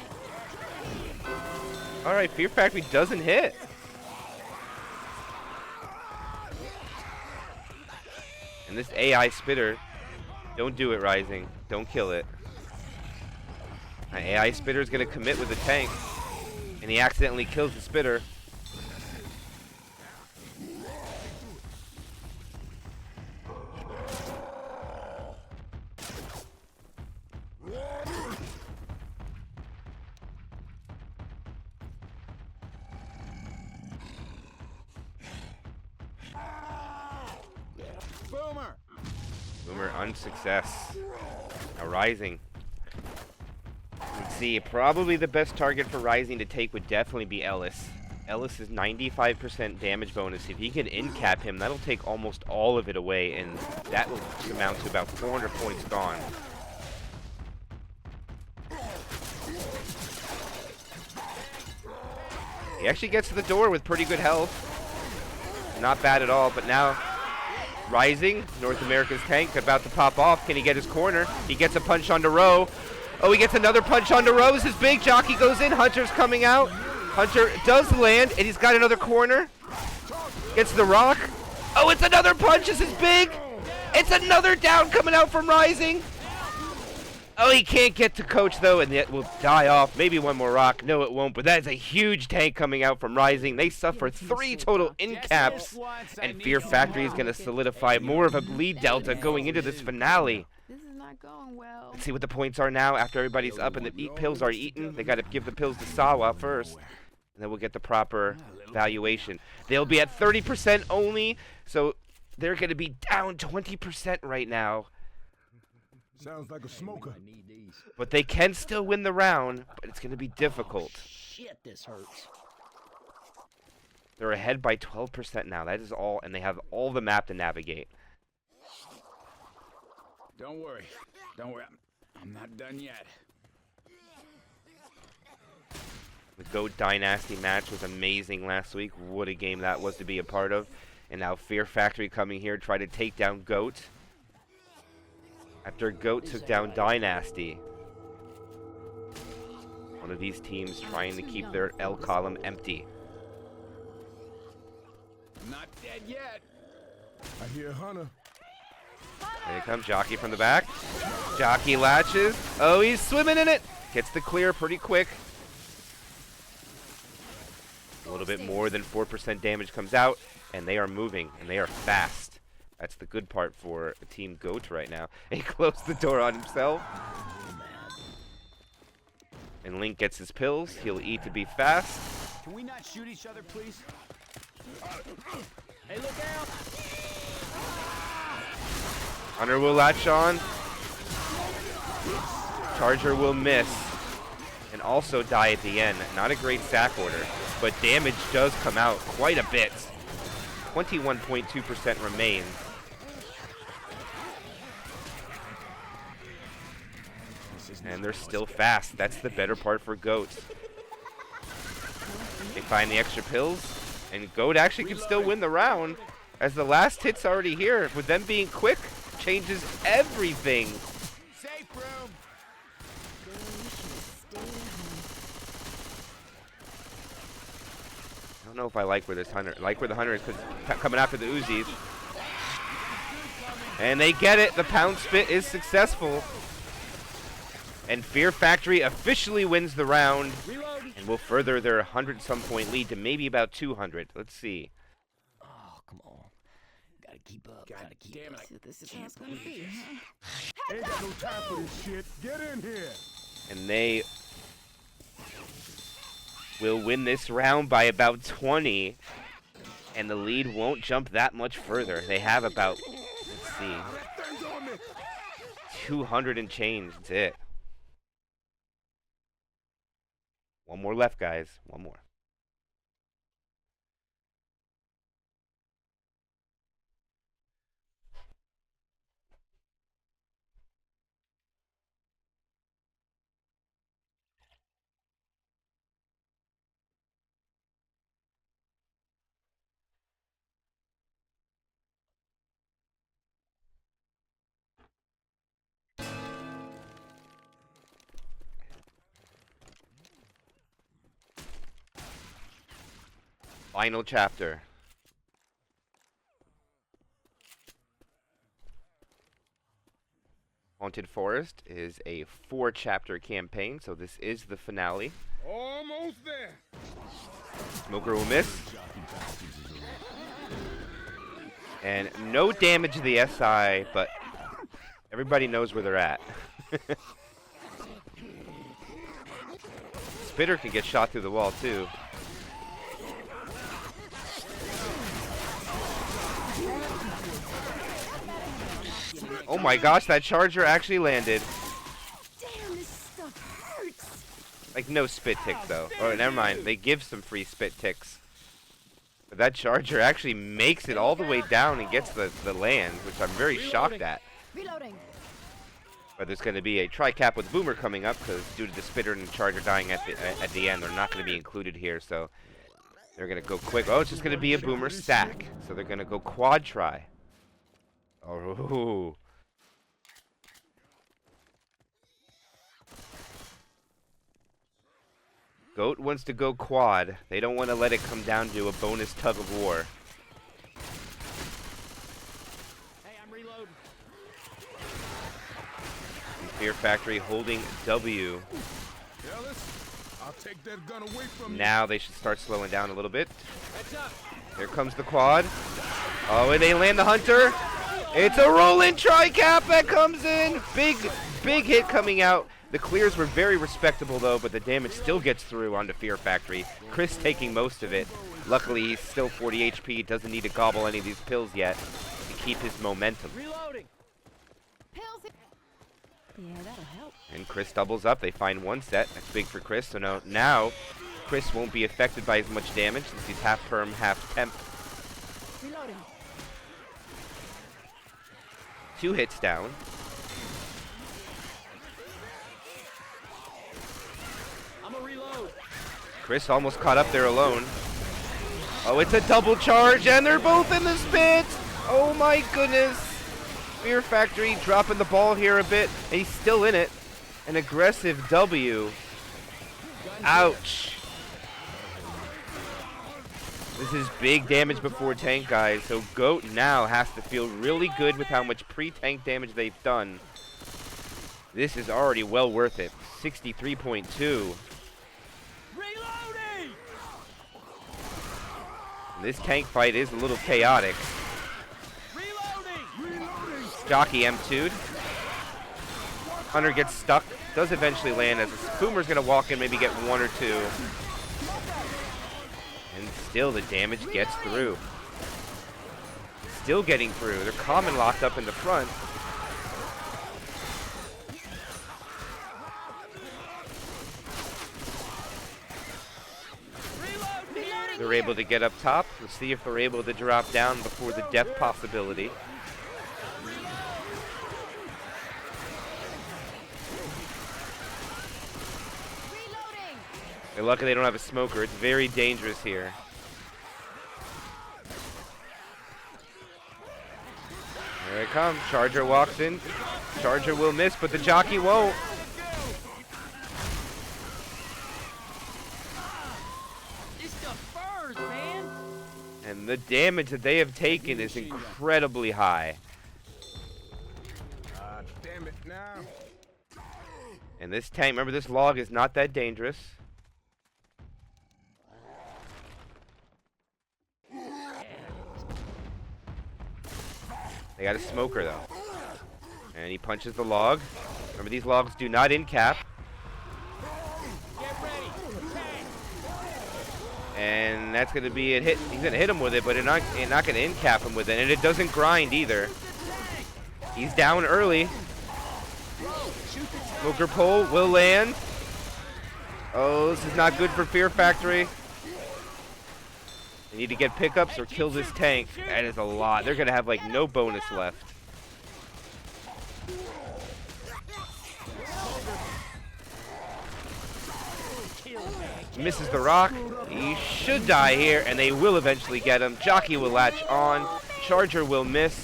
Alright, Fear Factory doesn't hit. And this AI spitter, don't do it, Rising. Don't kill it. An AI spitter is going to commit with the tank. And he accidentally kills the spitter. Unsuccess. Now Rising. Let's see, probably the best target for Rising to take would definitely be Ellis. Ellis is 95% damage bonus. If he can in-cap him, that'll take almost all of it away, and that will amount to about 400 points gone. He actually gets to the door with pretty good health. Not bad at all, but now Rising, North America's tank, about to pop off. Can he get his corner? He gets a punch onto Rowe. Oh, he gets another punch onto Rowe. This is big. Jockey goes in. Hunter's coming out. Hunter does land, and he's got another corner. Gets the rock. Oh, it's another punch. This is big. It's another down coming out from Rising. Oh, he can't get to Coach, though, and it will die off. Maybe one more rock. No, it won't, but that is a huge tank coming out from Rising. They suffer 3 total in-caps, and Fear Factory is going to solidify more of a lead delta going into this finale. This is not going well. Let's see what the points are now after everybody's up and the pills are eaten. They got to give the pills to Sawa first, and then we'll get the proper valuation. They'll be at 30% only, so they're going to be down 20% right now. Sounds like a smoker. But they can still win the round, but it's going to be difficult. Shit, this hurts. They're ahead by 12% now. That is all, and they have all the map to navigate. Don't worry. Don't worry. I'm not done yet. The GOAT Dynasty match was amazing last week. What a game that was to be a part of. And now Fear Factory coming here, try to take down GOAT. After GOAT took down Dynasty. One of these teams trying to keep their L column empty. I'm not dead yet. I hear Hunter. Here comes Jockey from the back. Jockey latches. Oh, he's swimming in it. Gets the clear pretty quick. A little bit more than 4% damage comes out, and they are moving, and they are fast. That's the good part for Team GOAT right now. He closed the door on himself. And Link gets his pills. He'll eat to be fast. Can we not shoot each other, please? Hey, look out! Hunter will latch on. Charger will miss. And also die at the end. Not a great sack order, but damage does come out quite a bit. 21.2% remains. And they're still fast. That's the better part for GOAT. They find the extra pills, and GOAT actually can still win the round, as the last hit's already here. With them being quick, changes everything. Safe room. I don't know if I like where this Hunter, the Hunter is, because coming after the Uzis. And they get it. The pound spit is successful. And Fear Factory officially wins the round and will further their 100-some point lead to maybe about 200. Let's see. Oh, come on. Gotta keep up. God Gotta keep damn up. it. This is how it's gonna be, huh? Ain't got no time for this shit. Get in here. And they will win this round by about 20. And the lead won't jump that much further. They have about, let's see, 200 and change. That's it. One more left, guys. One more. Final chapter. Haunted Forest is a 4-chapter campaign, so this is the finale. Almost there. Smoker will miss. And no damage to the SI, but everybody knows where they're at. Spitter can get shot through the wall, too. Oh my gosh, that charger actually landed. Damn, this stuff hurts. Like, no spit ticks, though. Oh, never mind. They give some free spit ticks. But that charger actually makes it all the way down and gets the land, which I'm very shocked at. Reloading. But there's going to be a tri-cap with Boomer coming up, because due to the spitter and the charger dying at the end, they're not going to be included here, so they're going to go quick. Oh, it's just going to be a Boomer stack. So they're going to go quad try. Oh. Goat wants to go quad. They don't want to let it come down to a bonus tug of war. Hey, I'm reloading. And Fear Factory holding W. Ellis, I'll take that gun away from you. Now they should start slowing down a little bit. Heads up. Here comes the quad. Oh, and they land the hunter. It's a rolling tri-cap that comes in. Big hit coming out. The clears were very respectable, though, but the damage still gets through onto Fear Factory. Chris taking most of it. Luckily, he's still 40 HP. Doesn't need to gobble any of these pills yet to keep his momentum. Reloading. Pills. Yeah, that'll help. And Chris doubles up. They find one set. That's big for Chris. So now Chris won't be affected by as much damage since he's half perm, half temp. Reloading. 2 hits down. I'm a reload. Chris almost caught up there alone. Oh, it's a double charge, and they're both in the spit! Oh my goodness! Fear Factory dropping the ball here a bit. And he's still in it. An aggressive W. Ouch. This is big damage before tank, guys. So Goat now has to feel really good with how much pre-tank damage they've done. This is already well worth it. 63.2. Reloading. This tank fight is a little chaotic. Reloading. Jockey M2'd. Hunter gets stuck. Does eventually land as Boomer's going to walk in, maybe get 1 or 2. And still the damage gets through. Still getting through. They're common locked up in the front. They're able to get up top. We'll see if they're able to drop down before the death possibility. They're lucky they don't have a smoker. It's very dangerous here. There it comes. Charger walks in. Charger will miss, but the jockey won't. This stuff burns, man. And the damage that they have taken is incredibly high. Damn it now. And this tank, remember this log is not that dangerous. They got a smoker though. And he punches the log. Remember these logs do not in cap. Get ready. And that's going to be a hit. He's going to hit him with it, but it's not going to in cap him with it. And it doesn't grind either. He's down early. Smoker pole will land. Oh, this is not good for Fear Factory. They need to get pickups or kill this tank. That is a lot. They're going to have like no bonus left. Misses the rock. He should die here, and they will eventually get him. Jockey will latch on. Charger will miss.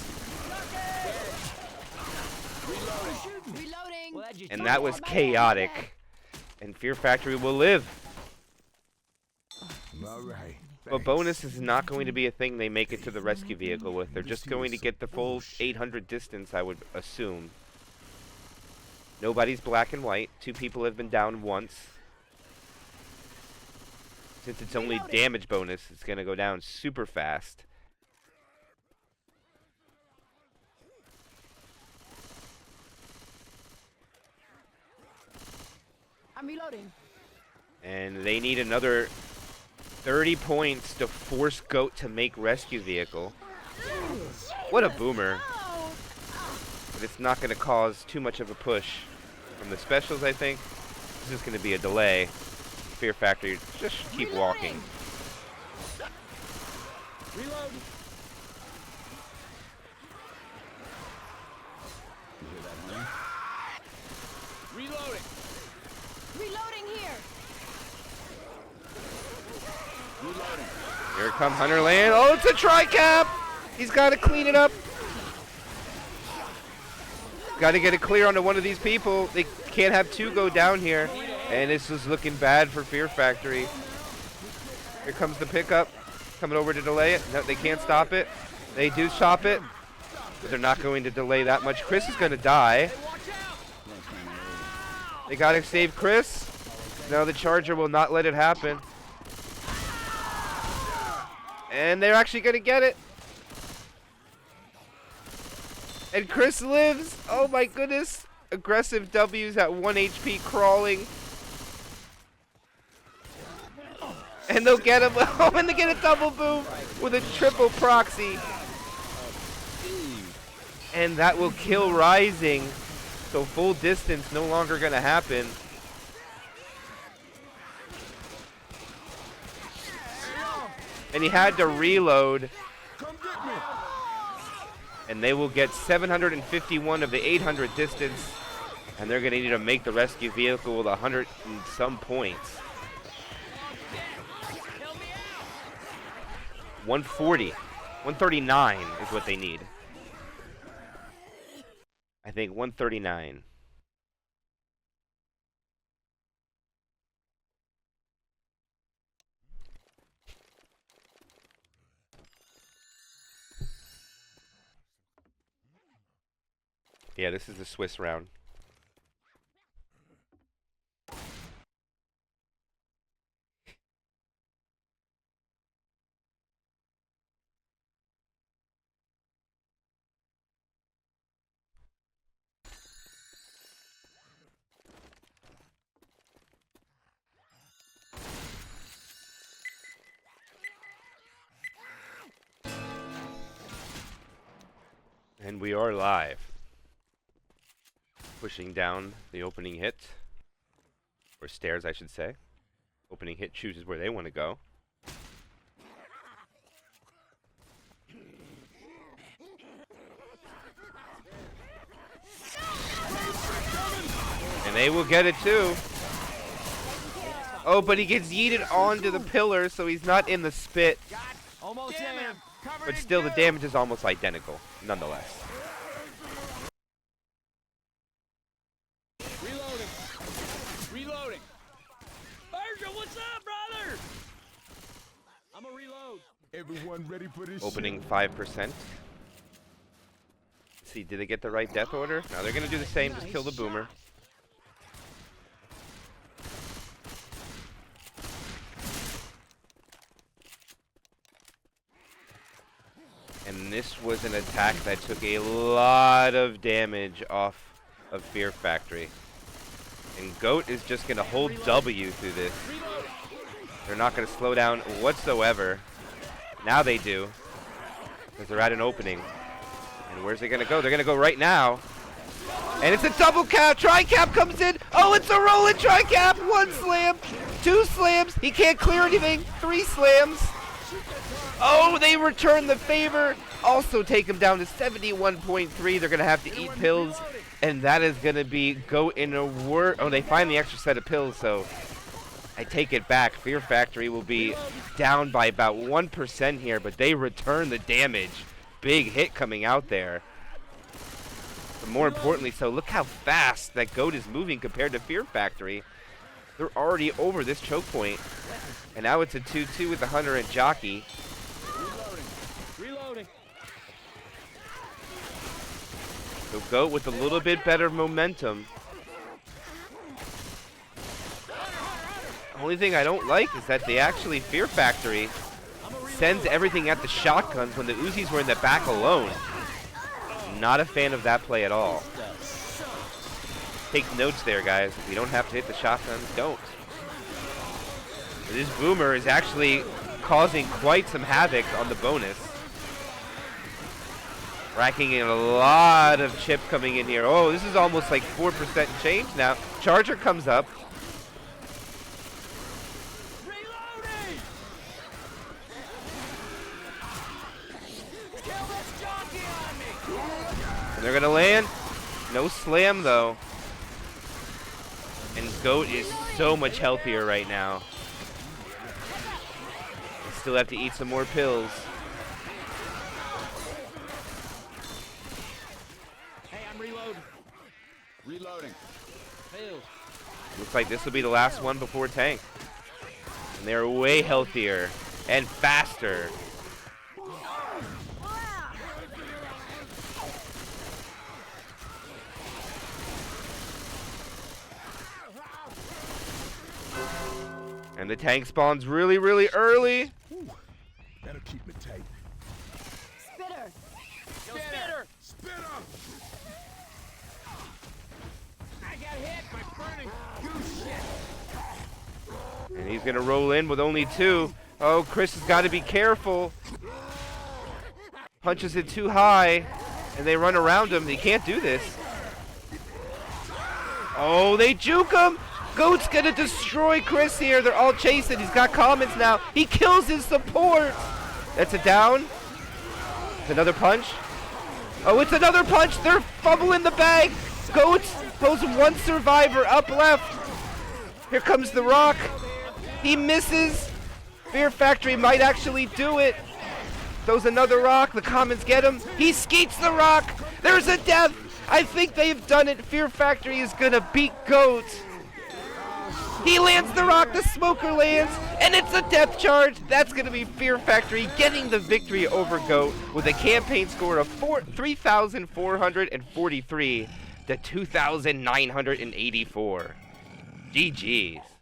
Reloading. And that was chaotic. And Fear Factory will live. All right. But bonus is not going to be a thing they make it to the rescue vehicle with. They're just going to get the full 800 distance, I would assume. Nobody's black and white. 2 people have been down once. Since it's only damage bonus, it's going to go down super fast. I'm reloading. And they need another 30 points to force Goat to make rescue vehicle. What a boomer. but it's not going to cause too much of a push from the specials, I think. This is going to be a delay. Fear Factory, just keep walking. Reload. You hear that, honey? Reloading. Reloading here. Reloading. Here come Hunterland. Oh, it's a tri-cap! He's got to clean it up. Got to get it clear onto one of these people. They can't have two go down here. And this is looking bad for Fear Factory. Here comes the pickup. Coming over to delay it. No, they can't stop it. They do stop it. But they're not going to delay that much. Chris is going to die. They got to save Chris. No, the Charger will not let it happen. And they're actually going to get it. And Chris lives. Oh my goodness. Aggressive W's at 1 HP crawling. And they'll get him. Oh, and they get a double boom with a triple proxy. And that will kill Rising. So full distance no longer going to happen. And he had to reload. Come get me. And they will get 751 of the 800 distance. And they're going to need to make the rescue vehicle with 100 and some points. 140. 139 is what they need. I think 139. Yeah, this is the Swiss round. And we are live. Pushing down the opening hit. Or stairs, I should say. Opening hit chooses where they want to go. And they will get it too. Oh, but he gets yeeted onto the pillar, so he's not in the spit. Almost there. But still, the damage is almost identical, nonetheless. Reloading. Reloading. Virgil, what's up, brother? I'm a reload. Everyone ready for this Opening shit? 5%. Let's see, did they get the right death order? No, they're going to do the same, just kill the boomer. And this was an attack that took a lot of damage off of Fear Factory. And Goat is just going to hold W through this. They're not going to slow down whatsoever. Now they do. Because they're at an opening. And where's it going to go? They're going to go right now. And it's a double cap. Tri-cap comes in. Oh, it's a rolling tri-cap. 1 slam. 2 slams. He can't clear anything. 3 slams. Oh, they return the favor. Also take him down to 71.3. They're going to have to eat pills. And that is going to be Goat in a word. Oh, they find the extra set of pills, so I take it back. Fear Factory will be down by about 1% here, but they return the damage. Big hit coming out there. But more importantly, so look how fast that Goat is moving compared to Fear Factory. They're already over this choke point. And now it's a 2-2 with the Hunter and Jockey. Reloading. Reloading. So Goat with a little bit better momentum. The only thing I don't like is that they actually, Fear Factory, sends everything at the shotguns when the Uzis were in the back alone. Not a fan of that play at all. Take notes there, guys. If you don't have to hit the shotguns, don't. This boomer is actually causing quite some havoc on the bonus. Racking in a lot of chip coming in here. Oh, this is almost like 4% change now. Charger comes up. Reloading! Kill this jockey on me! And they're gonna land. No slam though. And Goat is so much healthier right now. Still have to eat some more pills. Hey, I'm reloading. Reloading. Pills. Looks like this will be the last one before tank. And they're way healthier and faster. And the tank spawns really, really early. That'll keep me tight. Spitter! Yo, Spitter! Spitter! I got hit by burning goose shit. And he's gonna roll in with only 2. Oh, Chris has got to be careful. Punches it too high, and they run around him. He can't do this. Oh, they juke him. Goat's gonna destroy Chris here. They're all chasing. He's got comments now. He kills his support. That's a down. It's another punch. Oh, it's another punch. They're fumbling the bag. Goat pulls 1 survivor up left. Here comes the rock. He misses. Fear Factory might actually do it. Throws another rock. The comments get him. He skeets the rock. There's a death. I think they've done it. Fear Factory is gonna beat Goat. He lands the rock, the smoker lands, and it's a death charge. That's going to be Fear Factory getting the victory over Goat with a campaign score of 3,443 to 2,984. GG's.